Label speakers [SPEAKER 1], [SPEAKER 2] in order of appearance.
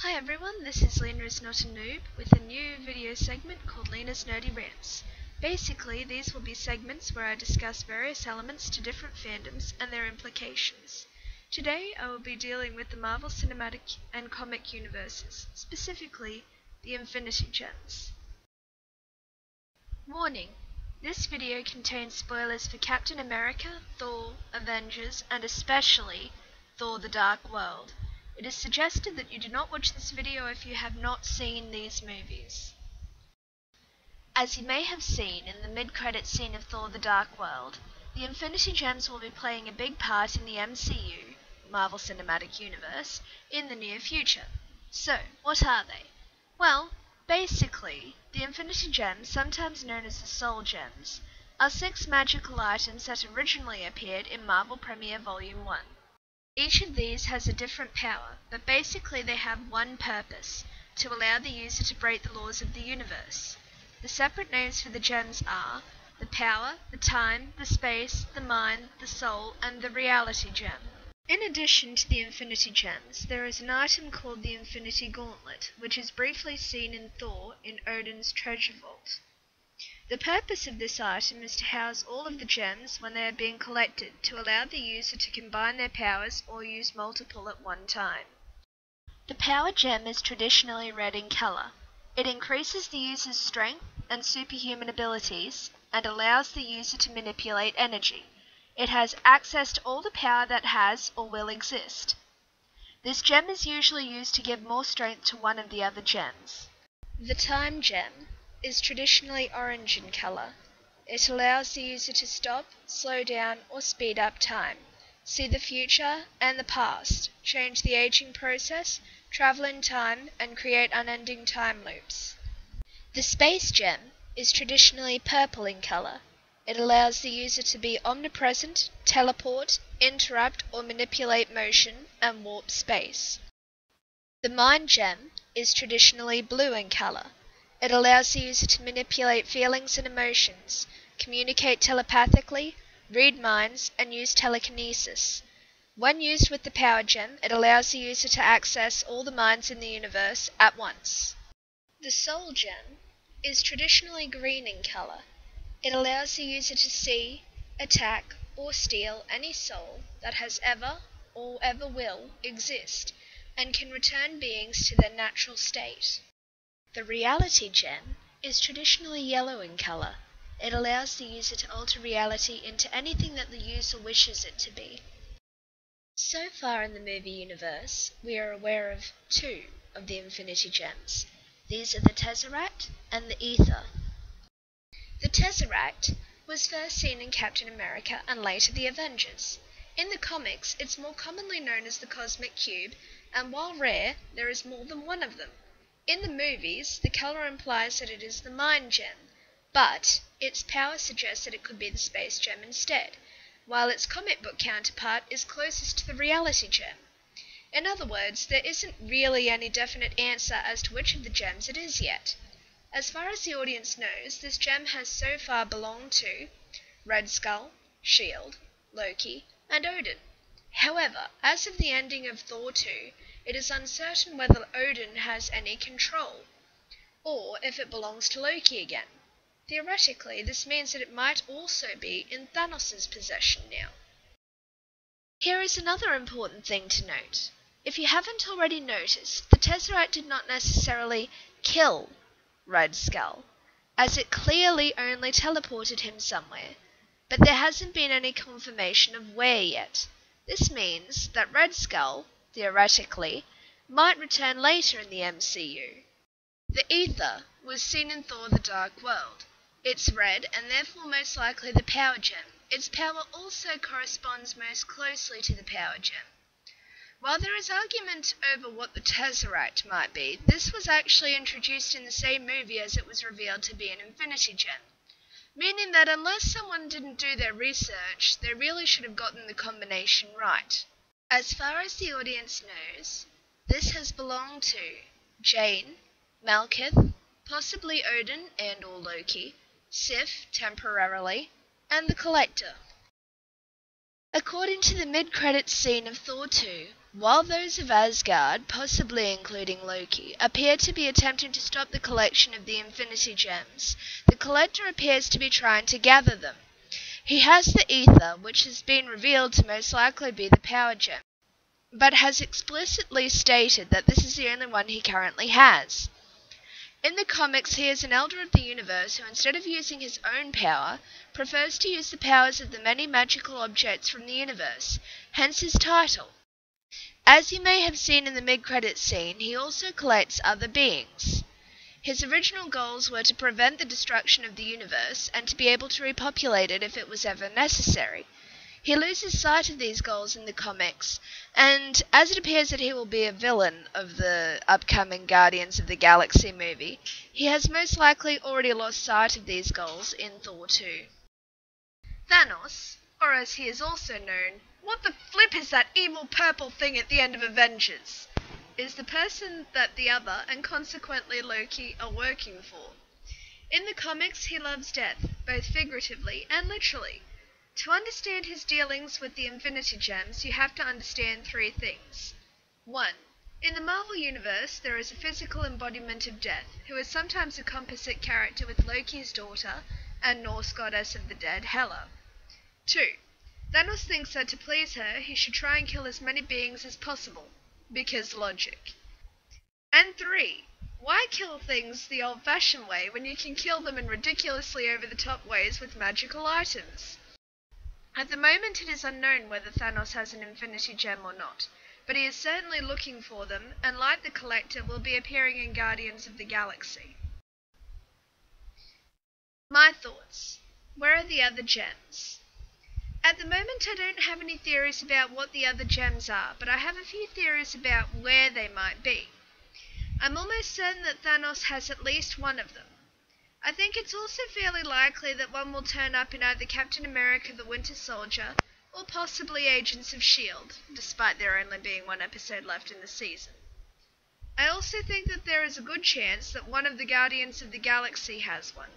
[SPEAKER 1] Hi everyone, this is Lina is not a noob with a new video segment called Lina's Nerdy Rants. Basically, these will be segments where I discuss various elements to different fandoms and their implications. Today, I will be dealing with the Marvel Cinematic and Comic universes, specifically the Infinity Gems. Warning! This video contains spoilers for Captain America, Thor, Avengers, and especially Thor: The Dark World. It is suggested that you do not watch this video if you have not seen these movies. As you may have seen in the mid-credits scene of Thor: The Dark World, the Infinity Gems will be playing a big part in the MCU, Marvel Cinematic Universe, in the near future. So, what are they? Well, basically, the Infinity Gems, sometimes known as the Soul Gems, are 6 magical items that originally appeared in Marvel Premiere Volume 1. Each of these has a different power, but basically they have one purpose: to allow the user to break the laws of the universe. The separate names for the gems are the Power, the Time, the Space, the Mind, the Soul, and the Reality Gem. In addition to the Infinity Gems, there is an item called the Infinity Gauntlet, which is briefly seen in Thor in Odin's treasure vault. The purpose of this item is to house all of the gems when they are being collected, to allow the user to combine their powers or use multiple at one time. The Power Gem is traditionally red in color. It increases the user's strength and superhuman abilities and allows the user to manipulate energy. It has access to all the power that has or will exist. This gem is usually used to give more strength to one of the other gems. The Time Gem is traditionally orange in color. It allows the user to stop, slow down, or speed up time, see the future and the past, change the aging process, travel in time, and create unending time loops. The Space Gem is traditionally purple in color. It allows the user to be omnipresent, teleport, interrupt or manipulate motion, and warp space. The Mind Gem is traditionally blue in color. It allows the user to manipulate feelings and emotions, communicate telepathically, read minds, and use telekinesis. When used with the Power Gem, it allows the user to access all the minds in the universe at once. The Soul Gem is traditionally green in color. It allows the user to see, attack, or steal any soul that has ever, or ever will, exist, and can return beings to their natural state. The Reality Gem is traditionally yellow in color. It allows the user to alter reality into anything that the user wishes it to be. So far in the movie universe, we are aware of 2 of the Infinity Gems. These are the Tesseract and the Ether. The Tesseract was first seen in Captain America and later the Avengers. In the comics, it's more commonly known as the Cosmic Cube, and while rare, there is more than one of them. In the movies, the color implies that it is the Mind Gem, but its power suggests that it could be the Space Gem instead, while its comic book counterpart is closest to the Reality Gem. In other words, there isn't really any definite answer as to which of the gems it is yet. As far as the audience knows, this gem has so far belonged to Red Skull, S.H.I.E.L.D., Loki, and Odin. However, as of the ending of Thor 2, it is uncertain whether Odin has any control, or if it belongs to Loki again. Theoretically, this means that it might also be in Thanos' possession now. Here is another important thing to note. If you haven't already noticed, the Tesseract did not necessarily kill Red Skull, as it clearly only teleported him somewhere, but there hasn't been any confirmation of where yet. This means that Red Skull, theoretically, might return later in the MCU. The Ether was seen in Thor: The Dark World. It's red and therefore most likely the Power Gem. Its power also corresponds most closely to the Power Gem. While there is argument over what the Tesseract might be, this was actually introduced in the same movie as it was revealed to be an Infinity Gem, meaning that unless someone didn't do their research, they really should have gotten the combination right. As far as the audience knows, this has belonged to Jane, Malekith, possibly Odin and or Loki, Sif temporarily, and the Collector. According to the mid-credits scene of Thor 2, while those of Asgard, possibly including Loki, appear to be attempting to stop the collection of the Infinity Gems, the Collector appears to be trying to gather them. He has the Ether, which has been revealed to most likely be the Power Gem, but has explicitly stated that this is the only one he currently has. In the comics, he is an Elder of the Universe who, instead of using his own power, prefers to use the powers of the many magical objects from the universe, hence his title. As you may have seen in the mid-credits scene, he also collects other beings. His original goals were to prevent the destruction of the universe and to be able to repopulate it if it was ever necessary. He loses sight of these goals in the comics, and as it appears that he will be a villain of the upcoming Guardians of the Galaxy movie, he has most likely already lost sight of these goals in Thor 2. Thanos, or as he is also known, what the flip is that evil purple thing at the end of Avengers, is the person that the other, and consequently Loki, are working for. In the comics, he loves death, both figuratively and literally. To understand his dealings with the Infinity Gems, you have to understand three things. 1. In the Marvel Universe, there is a physical embodiment of death, who is sometimes a composite character with Loki's daughter and Norse goddess of the dead, Hela. 2. Thanos thinks that to please her, he should try and kill as many beings as possible, because logic. And 3. Why kill things the old-fashioned way when you can kill them in ridiculously over-the-top ways with magical items? At the moment it is unknown whether Thanos has an Infinity Gem or not, but he is certainly looking for them, and like the Collector, will be appearing in Guardians of the Galaxy. My thoughts. Where are the other gems? At the moment I don't have any theories about what the other gems are, but I have a few theories about where they might be. I'm almost certain that Thanos has at least one of them. I think it's also fairly likely that one will turn up in either Captain America the Winter Soldier or possibly Agents of S.H.I.E.L.D., despite there only being one episode left in the season. I also think that there is a good chance that one of the Guardians of the Galaxy has one.